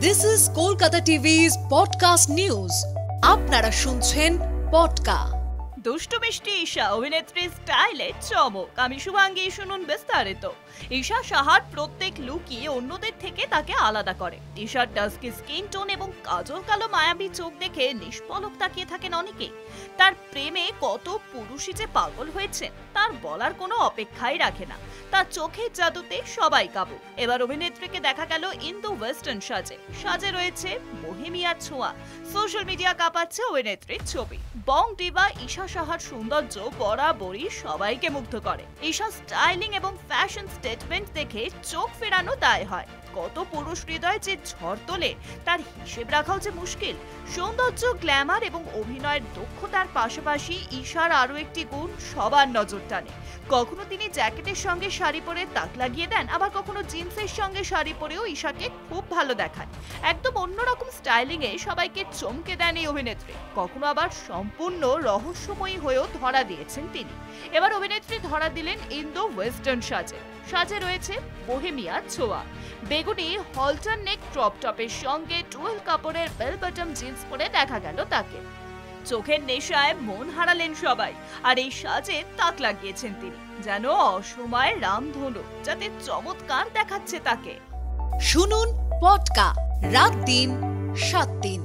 This is Kolkata TV's podcast news. আপনারা শুনছেন পডকা। দুষ্টু মিষ্টি ঈশা অভিনেত্রী স্টাইলে চমক। আমি শুভাঙ্গী, শুনুন বিস্তারিত। ঈশা সাহার প্রত্যেক লুকই অন্যদের থেকে তাকে আলাদা করে। ঈশার ডাস্কি স্কিন টোন এবং কাজল কালো মায়াবী চোখ দেখে নিষ্পলক তাকিয়ে থাকেন অনেকে। তার প্রেমে কত পুরুষই যে পাগল হয়েছে তার বলার কোনো অপেক্ষাই রাখে না। তার চোখের জাদুতে সবাই কাবু। এবার অভিনেত্রীকে দেখা গেল ইন্দো ওয়েস্টার্ন সাজে রয়েছে বোহেমিয়ার ছোঁয়া। সোশ্যাল মিডিয়া কাঁপাচ্ছে অভিনেত্রীর ছবি। বং ডিভা ঈশা সাহার সৌন্দর্য বরাবরই সবাইকে মুগ্ধ করে। ঈশা স্টাইলিং এবং ফ্যাশন স্টেটমেন্ট দেখে চোখ ফেরানো দায় হয়। কত পুরুষ হৃদয় যে ঝড় তোলে তার হিসেব রাখাও যে মুশকিল। সৌন্দর্য, গ্ল্যামার এবং অভিনয়ের দক্ষতার পাশাপাশি ঈশার আরো একটি গুণ সবার নজর টানে। কখনো তিনি জ্যাকেটের সঙ্গে শাড়ি পরে তাক লাগিয়ে দেন, আবার কখনো জিন্সের সঙ্গে শাড়ি পরেও ঈশাকে খুব ভালো দেখায়। একদম অন্যরকম স্টাইলিং এ সবাইকে চমকে দেন এই অভিনেত্রী। কখনো আবার সম্পূর্ণ রহস্যময়ী হয়েও ধরা দিয়েছেন তিনি। এবার অভিনেত্রী ধরা দিলেন ইন্দো ওয়েস্টার্ন সাজে রয়েছে বোহেমিয়ার ছোঁয়া। বেগুনি হলটার নেক ক্রপ টপের সঙ্গে টুয়েল কাপড়ের বেল বটম জিন্স পরে দেখা গেল তাকে। চোখের নেশায় মন হারালেন সবাই, আর এই সাজে তাক লাগিয়েছেন তিনি যেন অসময় রামধনু, যাতে চমৎকার দেখাচ্ছে তাকে। শুনুন পডকা রাত দিন 7 দিন।